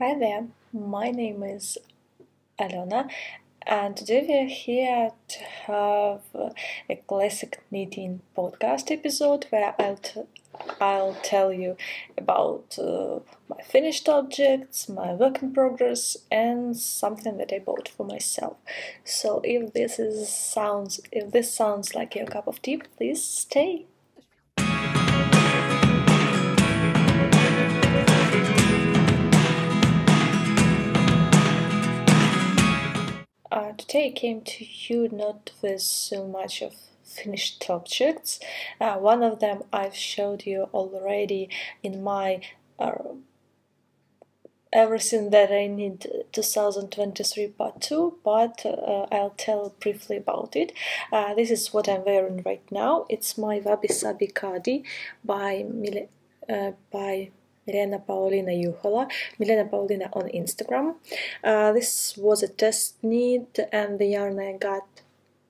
Hi there, my name is Alona, and today we are here to have a classic knitting podcast episode where I'll tell you about my finished objects, my work in progress, and something that I bought for myself. So if this sounds like your cup of tea, please stay. Today I came to you not with so much of finished objects. One of them I've showed you already in my Everything That I Need 2023 part 2, but I'll tell briefly about it. This is what I'm wearing right now. It's my WabiSabiCardi by Milena Paulina Juhola, Milena Paulina on Instagram. This was a test knit, and the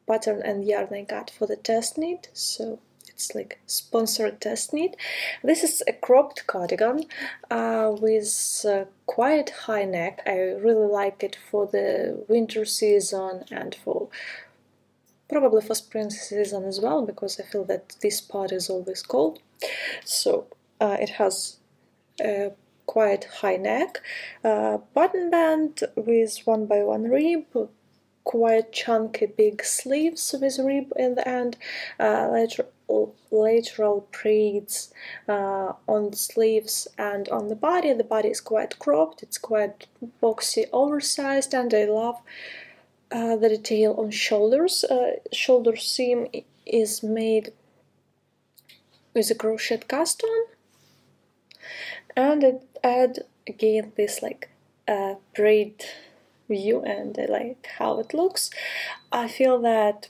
pattern and yarn I got for the test knit, so it's like sponsored test knit. This is a cropped cardigan with quite high neck. I really like it for the winter season and probably for spring season as well, because I feel that this part is always cold. So it has a quite high neck, button band with 1x1 rib, quite chunky big sleeves with rib in the end, lateral pleats on the sleeves and on the body. The body is quite cropped, it's quite boxy, oversized, and I love the detail on shoulders. Shoulder seam is made with a crochet cast on, and it add again this like braid view, and I like how it looks. I feel that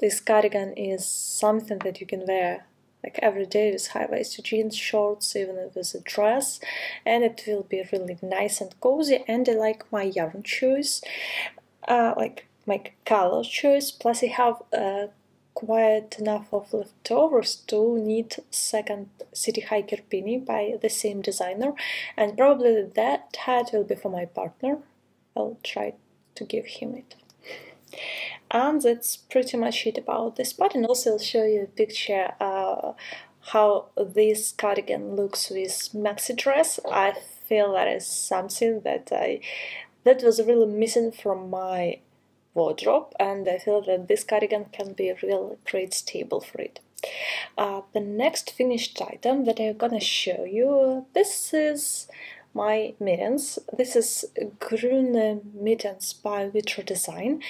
this cardigan is something that you can wear like every day with high-waisted jeans, shorts, even with a dress, and it will be really nice and cozy. And I like my yarn choice, like my color choice, plus I have quite enough of leftovers to knit second City Hiker Pini by the same designer, and probably that hat will be for my partner. I'll try to give him it. And that's pretty much it about this pattern. Also, I'll show you a picture how this cardigan looks with maxi dress. I feel that is something that was really missing from my wardrobe, and I feel that this cardigan can be a real great staple for it. The next finished item that I'm gonna show you, this is my mittens. This is Grüner mittens by WitreDesign.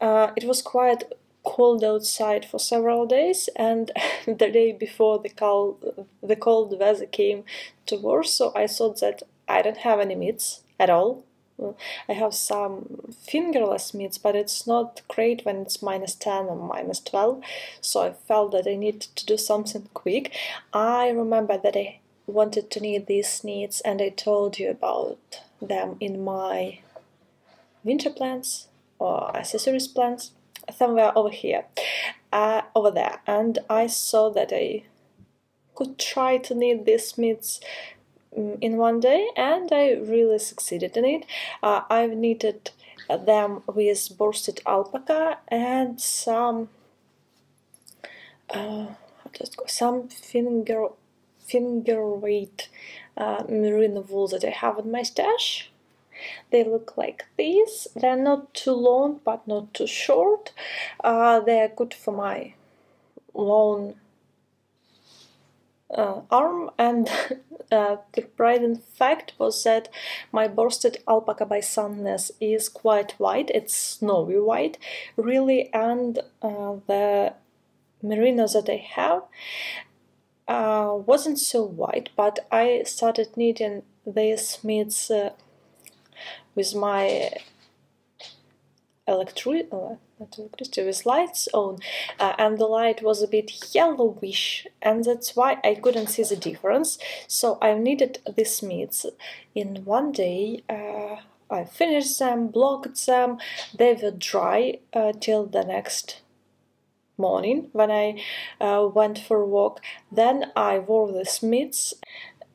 It was quite cold outside for several days, and the day before the cold weather came to Warsaw, I thought that I don't have any mitts at all. I have some fingerless mitts, but it's not great when it's -10 or -12, so I felt that I needed to do something quick. I remember that I wanted to knit these knits, and I told you about them in my winter plans or accessories plans, somewhere over here, over there, and I saw that I could try to knit these mitts in one day, and I really succeeded in it. I've knitted them with Borsted Alpaka and some finger weight merino wool that I have in my stash. They look like these. They're not too long but not too short. They're good for my long arm, and the surprising fact was that my Borsted Alpaca by Sandnes is quite white. It's snowy white, really, and the merino that I have wasn't so white, but I started knitting these mitts with my with lights on, and the light was a bit yellowish, and that's why I couldn't see the difference. So I knitted these mitts in one day. I finished them, blocked them. They were dry till the next morning when I went for a walk. Then I wore the mitts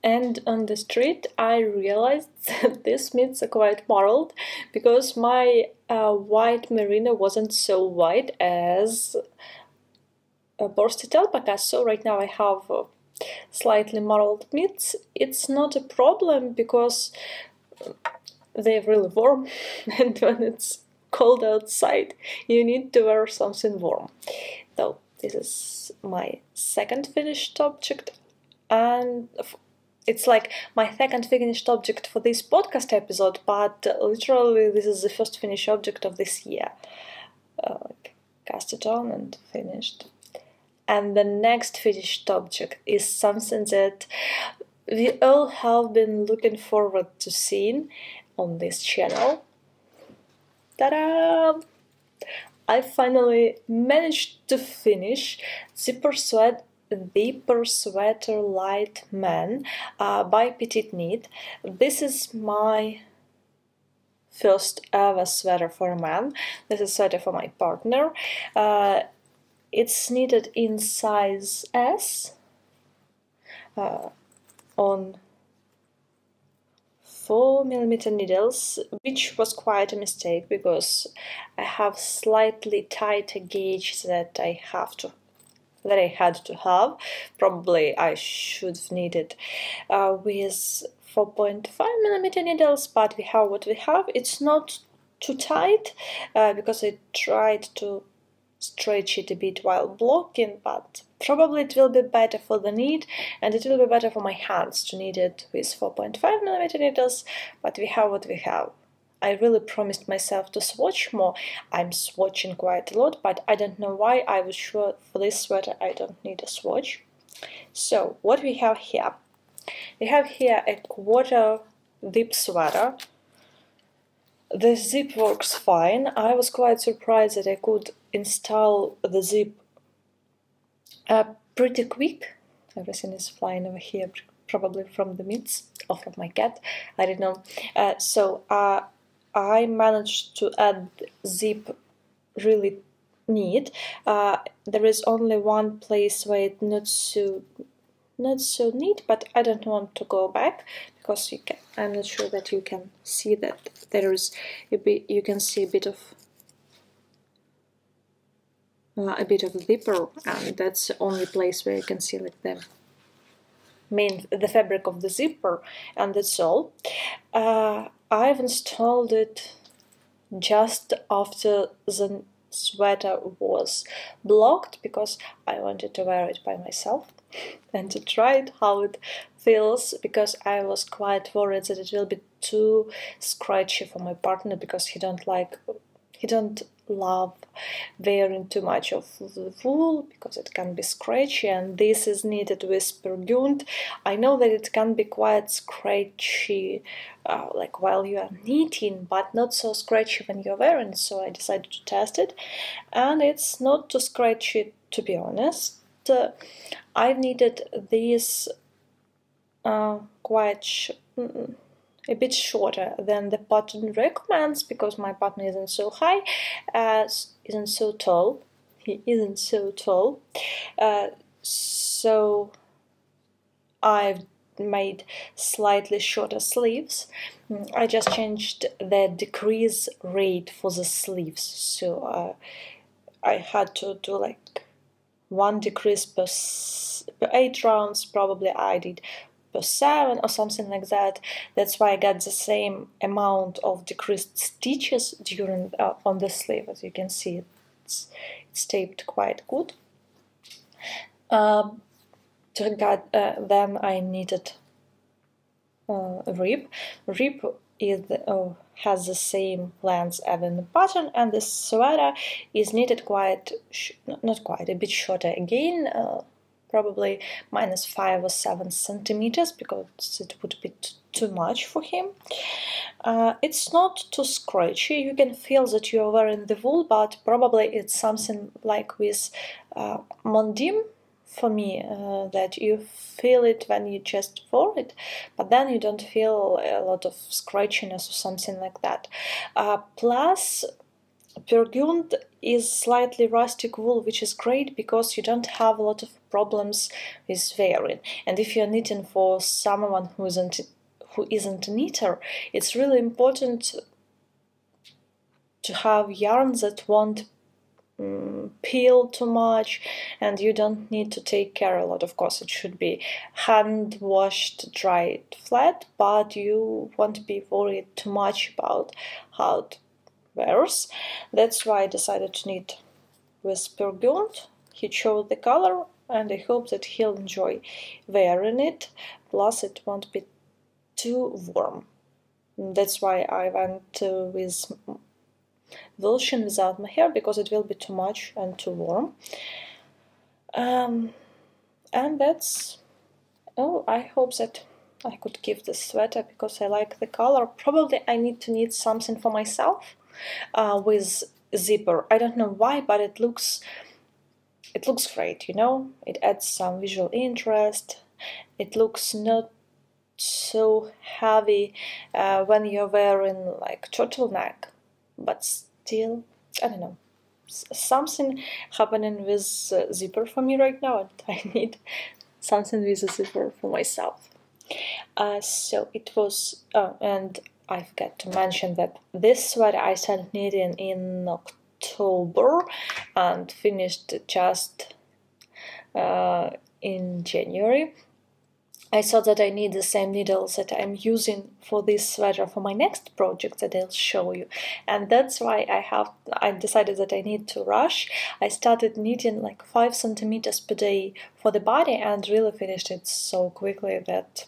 And on the street I realized that these mitts are quite marbled because my white merino wasn't so white as Borsted Alpaka, so right now I have slightly marbled mitts. It's not a problem because they're really warm and when it's cold outside you need to wear something warm. So this is my second finished object, and it's like my second finished object for this podcast episode, but literally this is the first finished object of this year. Cast it on and finished. And the next finished object is something that we all have been looking forward to seeing on this channel. Ta-da! I finally managed to finish WIP Sweater Light Man by PetiteKnit. This is my first ever sweater for a man. This is a sweater for my partner. It's knitted in size S on 4mm needles, which was quite a mistake because I have slightly tighter gauge that I had to have. Probably I should have knitted with 4.5mm needles, but we have what we have. It's not too tight because I tried to stretch it a bit while blocking, but probably it will be better for the knit and it will be better for my hands to knit it with 4.5mm needles, but we have what we have. I really promised myself to swatch more. I'm swatching quite a lot, but I don't know why. I was sure for this sweater I don't need a swatch. So what we have here? We have here a quarter WIP sweater. The zip works fine. I was quite surprised that I could install the zip pretty quick. Everything is flying over here, probably from the mitts or from my cat, I don't know. So I managed to add zip really neat. There is only one place where it's not so neat, but I don't want to go back because I'm not sure that you can see that there is you can see a bit of zipper, and that's the only place where you can see like the fabric of the zipper, and that's all. I've installed it just after the sweater was blocked because I wanted to wear it by myself and to try it how it feels, because I was quite worried that it will be too scratchy for my partner because he don't love wearing too much of the wool because it can be scratchy, and this is knitted with Gynt. I know that it can be quite scratchy like while you are knitting, but not so scratchy when you're wearing, so I decided to test it, and it's not too scratchy, to be honest. I've knitted this quite a bit shorter than the pattern recommends because my pattern isn't so high, isn't so tall. He isn't so tall. So I've made slightly shorter sleeves. I just changed the decrease rate for the sleeves, so I had to do like 1 decrease per 8 rounds. Probably I did per 7 or something like that. That's why I got the same amount of decreased stitches during on the sleeve. As you can see, it's taped quite good. Then I knitted rib. Rib has the same length as in the pattern, and the sweater is knitted not quite, a bit shorter again. Probably -5 or 7 centimeters because it would be too much for him. It's not too scratchy. You can feel that you are wearing the wool, but probably it's something like with Mondim for me, that you feel it when you just wear it, but then you don't feel a lot of scratchiness or something like that. Plus, Gynt is slightly rustic wool, which is great because you don't have a lot of problems with wearing. And if you're knitting for someone who isn't a knitter, it's really important to have yarns that won't peel too much, and you don't need to take care a lot. Of course, it should be hand washed, dried flat, but you won't be worried too much about how it wears. That's why I decided to knit with Gynt. He chose the color, and I hope that he'll enjoy wearing it, plus it won't be too warm. That's why I went with Wilson without my hair, because it will be too much and too warm. And that's... oh, I hope that I could give this sweater because I like the color. Probably I need to knit something for myself with zipper. I don't know why, but it looks great, you know? It adds some visual interest. It looks not so heavy when you're wearing like turtleneck, but still, I don't know, something happening with zipper for me right now, and I need something with a zipper for myself. So it was, and I forgot to mention that this sweater I started knitting in October and finished just in January. I thought that I need the same needles that I'm using for this sweater for my next project that I'll show you, and that's why I decided that I need to rush. I started knitting like 5 centimeters per day for the body and really finished it so quickly that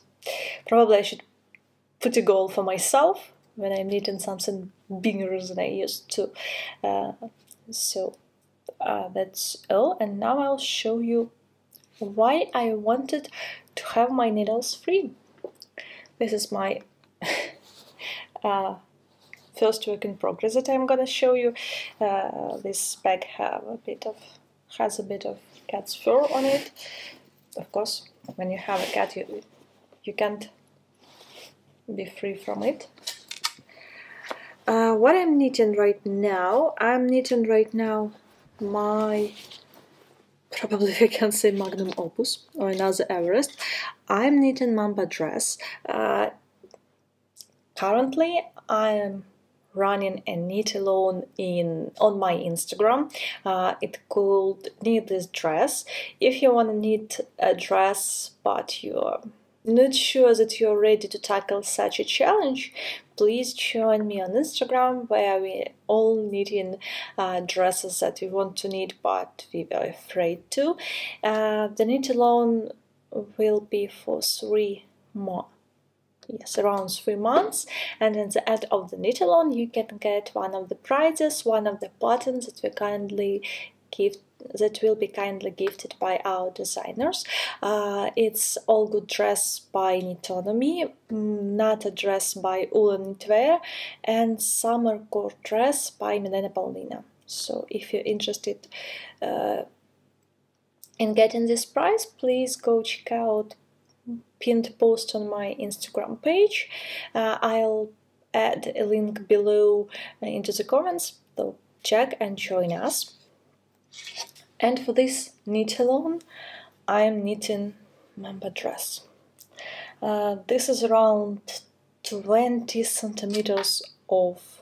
probably I should put a goal for myself when I'm knitting something bigger than I used to. So that's all, and now I'll show you why I wanted to have my needles free. This is my first work in progress that I'm gonna show you. This bag has a bit of cat's fur on it. Of course, when you have a cat, you can't be free from it. What I'm knitting right now, my, probably I can say magnum opus or another Everest. I'm knitting Mamba dress. Currently I am running a knit alone on my Instagram. It's called Knit This Dress. If you want to knit a dress but you're not sure that you're ready to tackle such a challenge, please join me on Instagram, where we're all knitting dresses that we want to knit but we were afraid to. The knit alone will be for around 3 months, and at the end of the knit alone you can get one of the prizes, one of the buttons that will be kindly gifted by our designers. It's All Good Dress by Knitonomy, Not a Dress by UllenKnitwear, and Summer Core Dress by Milena. So if you're interested in getting this prize, please go check out pinned post on my Instagram page. I'll add a link below into the comments, so check and join us. And for this knit alone, I am knitting Mamba dress. This is around 20 centimeters of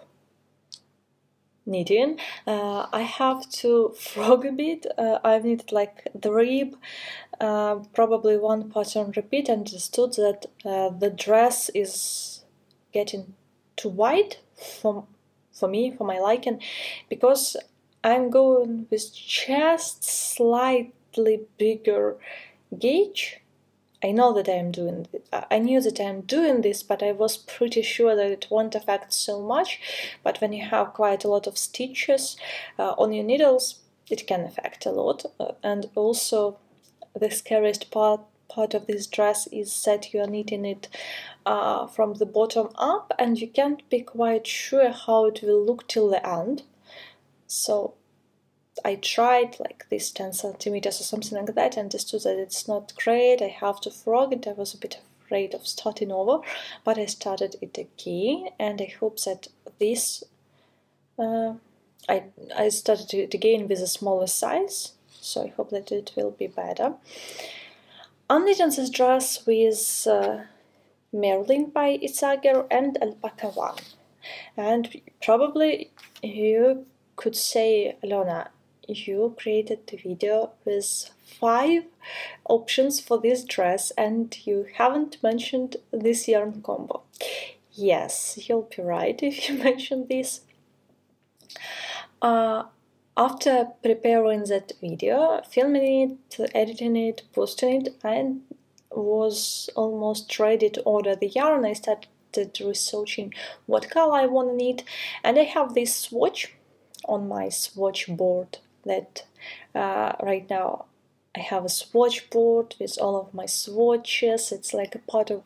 knitting. I have to frog a bit. I've knitted like the rib, probably one pattern repeat, and understood that the dress is getting too wide for me, for my liking, because I'm going with just slightly bigger gauge. I know that I knew that I'm doing this, but I was pretty sure that it won't affect so much. But when you have quite a lot of stitches on your needles, it can affect a lot. And also, the scariest part of this dress is that you are knitting it from the bottom up, and you can't be quite sure how it will look till the end. So I tried like this 10 centimeters or something like that, and understood that it's not great. I have to frog it. I was a bit afraid of starting over, but I started it again, and I hope that this I started it again with a smaller size, so I hope that it will be better. I'm knitting this dress with Merlin by Isager and Alpaca 1. And probably you could say, Alona, you created the video with 5 options for this dress and you haven't mentioned this yarn combo. Yes, you'll be right if you mention this. After preparing that video, filming it, editing it, posting it, and was almost ready to order the yarn, I started researching what color I want to knit, and I have this swatch on my swatch board that right now I have a swatch board with all of my swatches. It's like a part of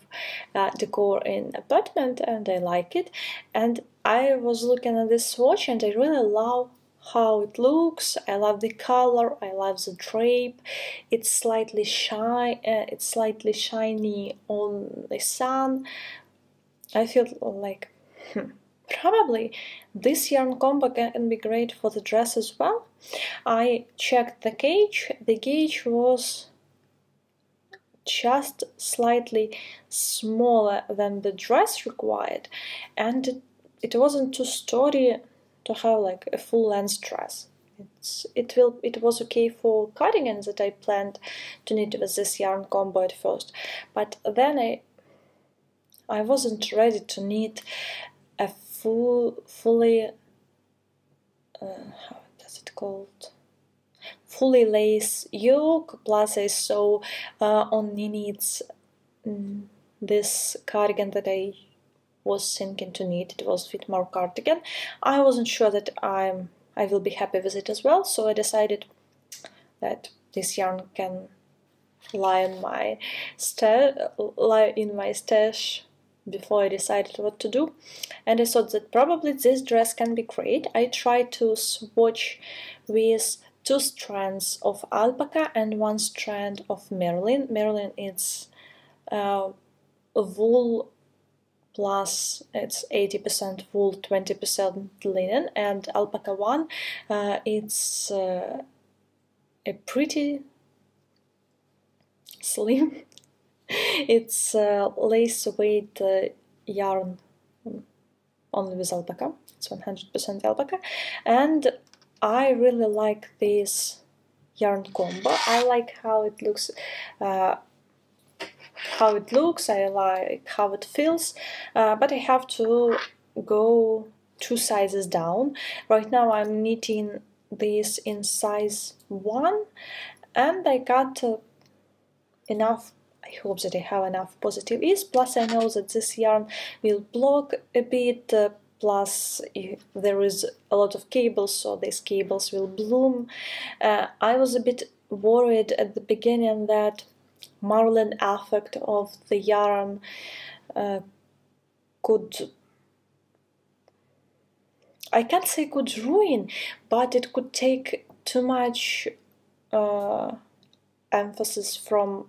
decor in apartment and I like it. And I was looking at this swatch and I really love how it looks. I love the color, I love the drape. It's slightly shiny on the sun. I feel like probably this yarn combo can be great for the dress as well. I checked the gauge. The gauge was just slightly smaller than the dress required, and it wasn't too sturdy to have like a full length dress. It was okay for cardigans that I planned to knit with this yarn combo at first, but then I wasn't ready to knit a fully how does it called? Fully lace yoke. Plus I saw on Knits this cardigan that I was thinking to knit. It was Fit More cardigan. I wasn't sure that I will be happy with it as well, so I decided that this yarn can lie in my stash before I decided what to do, and I thought that probably this dress can be great. I tried to swatch with 2 strands of alpaca and 1 strand of Merlin. Merlin is wool plus it's 80% wool, 20% linen, and alpaca 1 it's a pretty slim. It's lace weight yarn only with alpaca. It's 100% alpaca, and I really like this yarn combo. I like how it looks. I like how it feels, but I have to go 2 sizes down. Right now I'm knitting this in size 1, and I got enough. I hope that I have enough positive ease, plus I know that this yarn will block a bit, plus there is a lot of cables, so these cables will bloom. I was a bit worried at the beginning that marlin effect of the yarn could, I can't say could ruin, but it could take too much emphasis from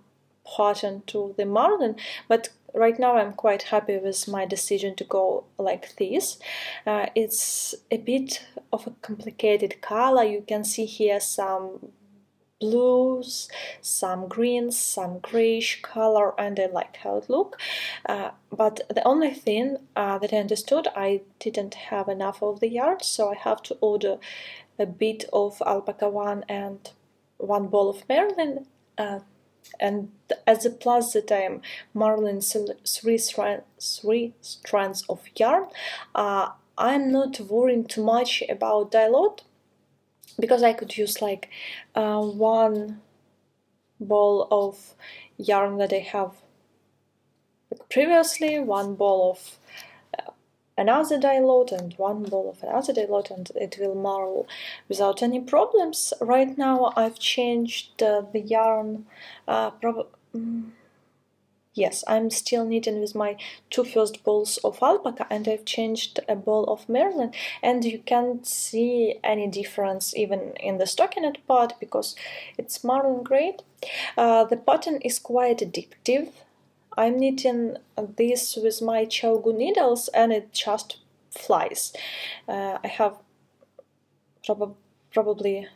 pattern to the marlin, but right now I'm quite happy with my decision to go like this. It's a bit of a complicated color. You can see here some blues, some greens, some grayish color, and I like how it looks. But the only thing that I understood, I didn't have enough of the yarn, so I have to order a bit of alpaca 1 and 1 ball of Merlin. And as a plus that I am marlin 3 strands of yarn, I'm not worrying too much about dye load, because I could use like 1 ball of yarn that I have previously, 1 ball of another dye load and 1 ball of another dye load, and it will marl without any problems. Right now I've changed the yarn. Yes, I'm still knitting with my 2 first balls of alpaca, and I've changed a ball of Merlin, and you can't see any difference even in the stockinette part because it's marlin great. The pattern is quite addictive. I'm knitting this with my chiaogoo needles and it just flies. I have probably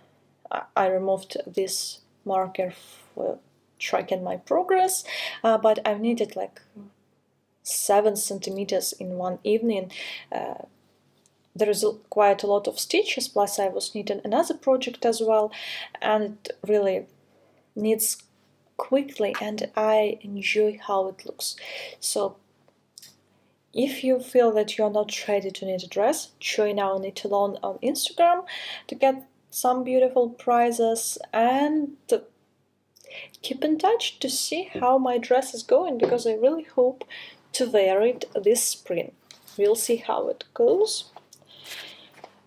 I removed this marker for tracking my progress, but I've knitted like 7 centimeters in one evening. There is quite a lot of stitches, plus I was knitting another project as well, and it really knits quickly and I enjoy how it looks. So if you feel that you're not ready to knit a dress, join our Knit Alone on Instagram to get some beautiful prizes, and keep in touch to see how my dress is going, because I really hope to wear it this spring. We'll see how it goes,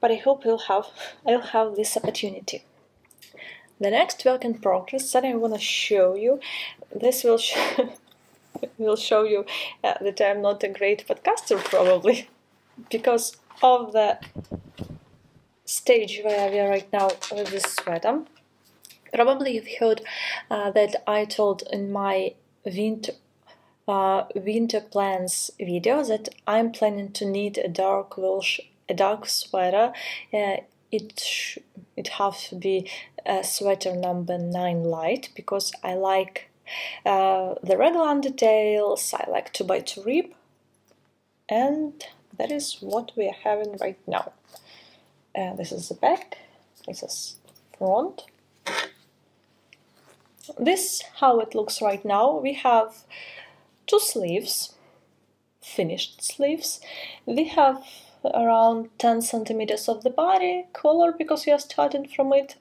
but I hope I'll have this opportunity. The next work in progress that I want to show you, this will show you that I'm not a great podcaster probably, because of the stage where we are right now with this sweater. Probably you've heard that I told in my winter plans video that I'm planning to knit a dark sweater. It has to be sweater number 9 light, because I like the raglan details, I like 2x2 rib, and that is what we are having right now. This is the back, this is front. This is how it looks right now. We have 2 sleeves, finished sleeves. We have around 10 centimeters of the body collar, because we are starting from it.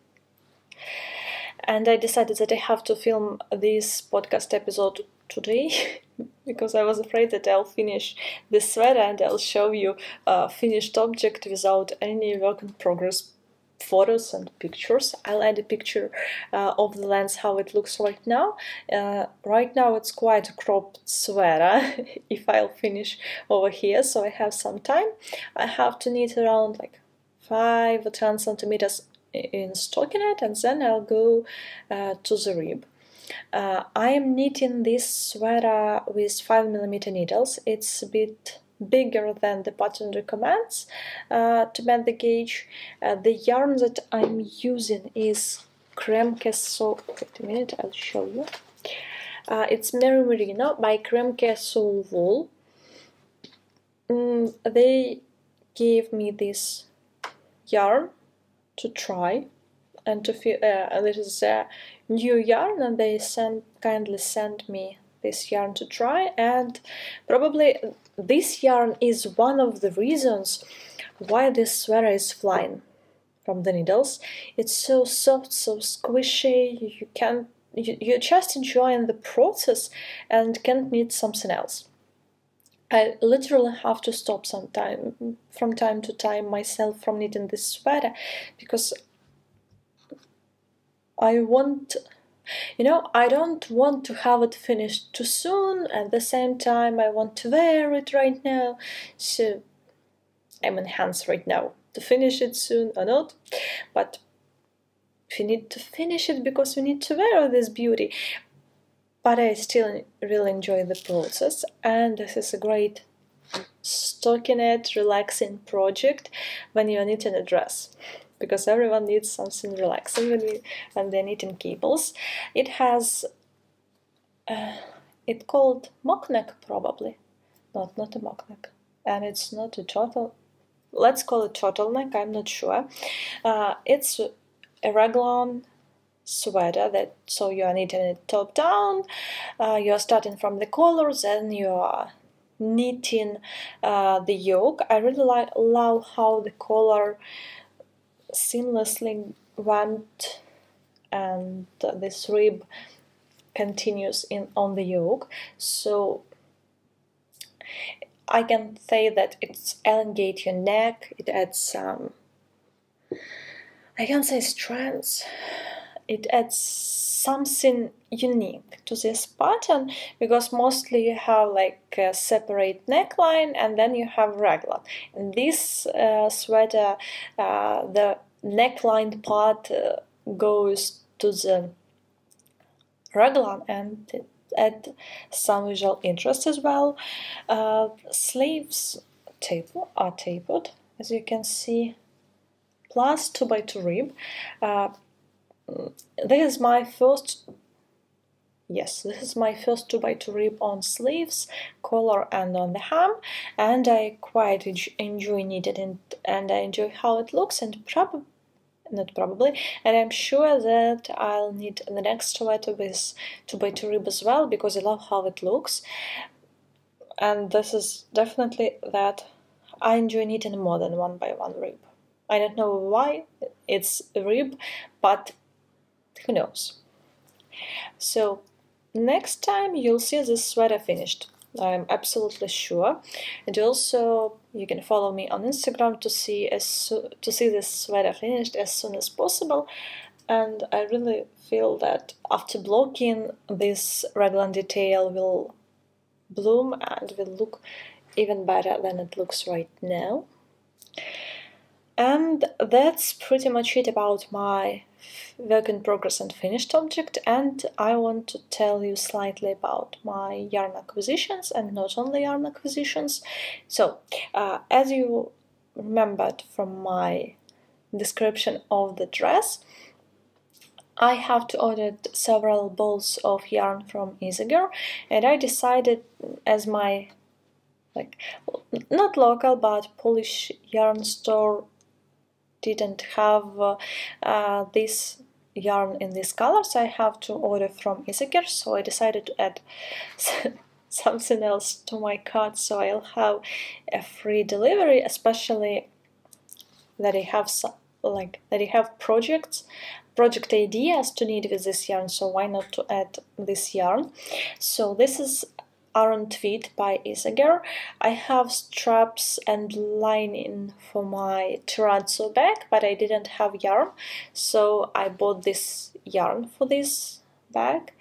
And I decided that I have to film this podcast episode today because I was afraid that I'll finish this sweater and I'll show you a finished object without any work in progress photos and pictures. I'll add a picture of the lens how it looks right now. Right now it's quite a cropped sweater if I'll finish over here, so I have some time. I have to knit around like 5 or 10 centimeters in stockinette, and then I'll go to the rib. I am knitting this sweater with 5mm needles. It's a bit bigger than the pattern recommends to bend the gauge. The yarn that I'm using is Kremke, so wait a minute, I'll show you. It's Merino by Kremke Soul Wool. They gave me this yarn to try and to feel. This is a new yarn, and they kindly sent me this yarn to try, and probably this yarn is one of the reasons why this sweater is flying from the needles. It's so soft, so squishy. You're just enjoying the process and can't knit something else. I literally have to stop from time to time myself from knitting this sweater, because I don't want to have it finished too soon. At the same time, I want to wear it right now, so I'm in hands right now to finish it soon or not, but we need to finish it because we need to wear this beauty. But I still really enjoy the process, and this is a great stockinette relaxing project when you're knitting a dress, because everyone needs something relaxing when they're knitting cables. It has it's called mock neck, probably not a mock neck, and it's not a total, let's call it turtleneck, I'm not sure. It's a raglan sweater, so you are knitting it top down. You are starting from the collar, then you are knitting the yoke. I really love how the collar seamlessly went and this rib continues on the yoke, so I can say that it's elongate your neck. It adds some, I can say, strength. It adds something unique to this pattern, because mostly you have like a separate neckline and then you have raglan. In this sweater, the neckline part goes to the raglan, and it adds some visual interest as well. Sleeves are tapered, as you can see, plus 2x2 rib. this is my first, yes, this is my first 2x2 rib on sleeves, collar and on the hem, and I quite enjoy knitting it, and I enjoy how it looks, and and I'm sure that I'll knit the next sweater with 2x2 rib as well, because I love how it looks, and this is definitely that I enjoy knitting more than 1x1 rib. I don't know why it's a rib, but who knows. So next time you'll see this sweater finished, I'm absolutely sure. And also you can follow me on Instagram to see this sweater finished as soon as possible. And I really feel that after blocking, this raglan detail will bloom and will look even better than it looks right now. And that's pretty much it about my work in progress and finished object, and I want to tell you slightly about my yarn acquisitions, and not only yarn acquisitions. So, as you remembered from my description of the dress, I have to order several balls of yarn from Isager, and I decided, as my not local but Polish yarn store didn't have this yarn in these colors, I have to order from Isager, so I decided to add something else to my cart, so I'll have a free delivery, especially that I have project ideas to knit with this yarn, so why not to add this yarn. So this is Iron Tweed by Isager. I have straps and lining for my terrazzo bag, but I didn't have yarn, so I bought this yarn for this bag.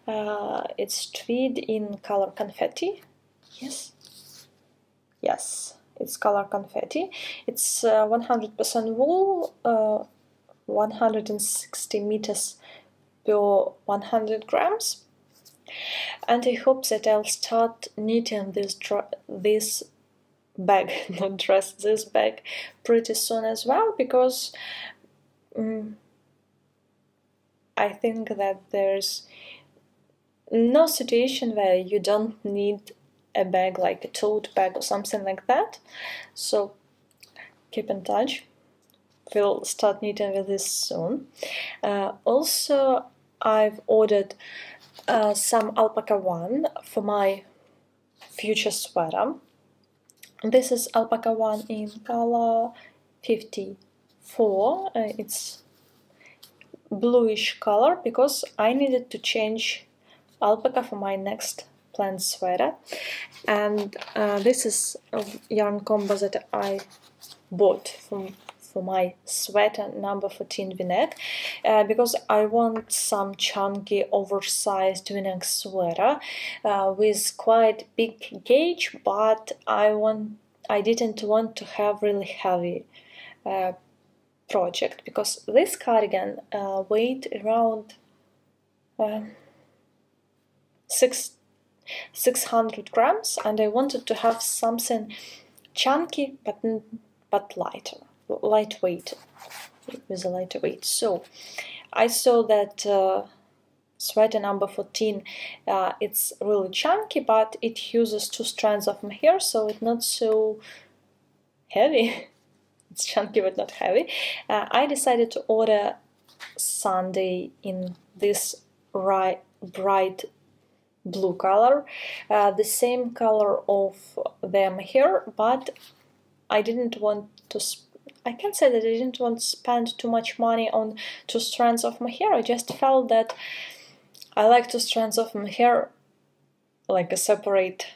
It's Tweed in color confetti. Yes, it's color confetti. It's 100% wool, 160 meters per 100 grams. And I hope that I'll start knitting this bag, not dress, this bag pretty soon as well, because I think that there's no situation where you don't need a bag, like a tote bag or something like that. So keep in touch. We'll start knitting with this soon. Also, I've ordered some alpaca one for my future sweater. This is alpaca one in color 54. It's bluish color because I needed to change alpaca for my next planned sweater. And this is a yarn combo that I bought for my sweater number 14 v-neck, because I want some chunky oversized v-neck sweater with quite big gauge, but I didn't want to have really heavy project, because this cardigan weighed around 600 grams, and I wanted to have something chunky but lightweight, with a lighter weight. So I saw that sweater number 14, it's really chunky, but it uses 2 strands of my hair, so it's not so heavy. It's chunky but not heavy. I decided to order Sunday in this bright blue color, the same color of their hair, but I didn't want to I can't say that I didn't want to spend too much money on 2 strands of my hair. I just felt that I like 2 strands of my hair like a separate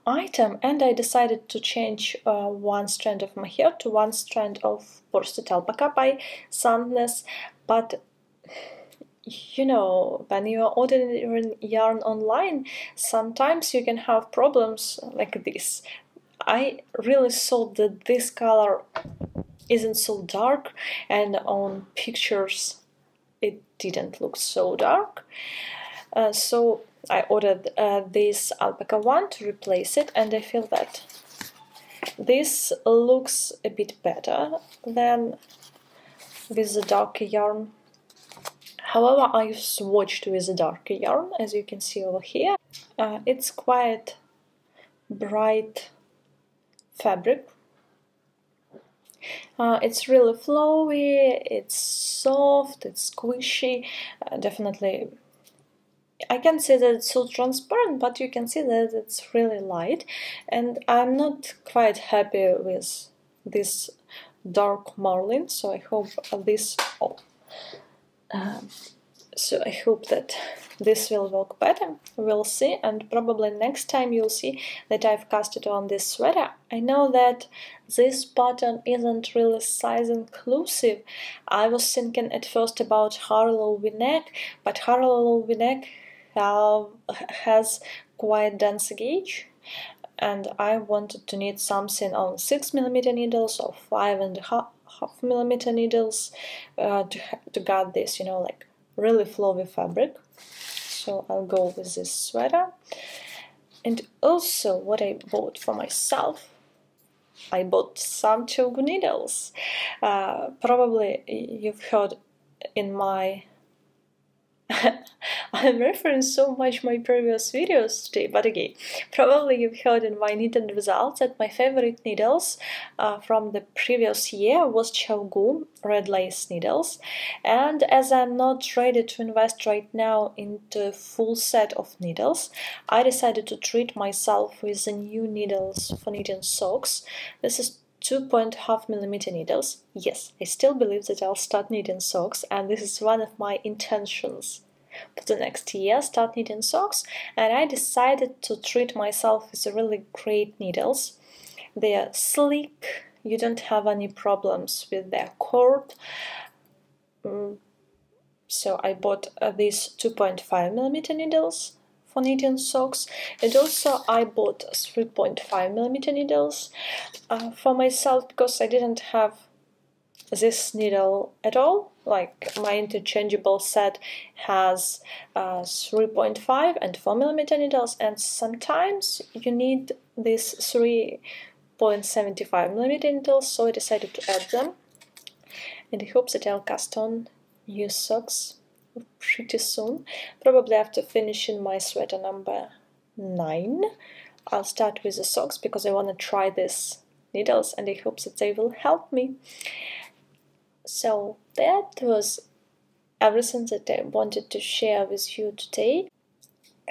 item, and I decided to change 1 strand of my hair to 1 strand of Borsted Alpaka by Sandnes. But you know, when you are ordering yarn online, sometimes you can have problems like this. I really thought that this color isn't so dark, and on pictures it didn't look so dark. So I ordered this alpaca one to replace it, and I feel that this looks a bit better than with the darker yarn. However, I swatched with a darker yarn, as you can see over here. It's quite bright fabric. It's really flowy, it's soft, it's squishy, definitely. I can say that it's so transparent, but you can see that it's really light, and I'm not quite happy with this dark marlin, so I hope so I hope that this will work better. We'll see, and probably next time you'll see that I've cast it on this sweater. I know that this pattern isn't really size inclusive. I was thinking at first about Harlow V-neck, but Harlow V-neck has quite dense gauge, and I wanted to knit something on 6mm needles or 5.5mm needles to get this, you know, like really flowy fabric. So I'll go with this sweater. And also what I bought for myself, I bought some chiaogoo needles. Probably you've heard in my I'm referring so much my previous videos today, but again, probably you've heard in my knitting results that my favorite needles from the previous year was chiaogoo red lace needles, and as I'm not ready to invest right now into a full set of needles, I decided to treat myself with the new needles for knitting socks. This is 2.5mm needles. Yes, I still believe that I'll start knitting socks, and this is one of my intentions for the next year, start knitting socks. And I decided to treat myself with really great needles. They are sleek, you don't have any problems with their cord. So I bought these 2.5mm needles for knitting socks, and also I bought 3.5mm needles for myself, because I didn't have this needle at all. Like, my interchangeable set has 3.5 and 4mm needles, and sometimes you need these 3.75mm needles, so I decided to add them, and I hope that I'll cast on new socks pretty soon, probably after finishing my sweater number 9. I'll start with the socks because I want to try these needles, and I hope that they will help me. So that was everything that I wanted to share with you today.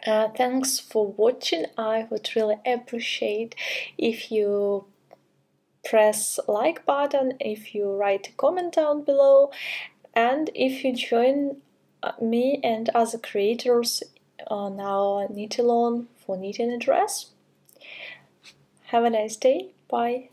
Thanks for watching. I would really appreciate if you press like button, if you write a comment down below, and if you join me and other creators on our knit along for knitting a dress. Have a nice day. Bye.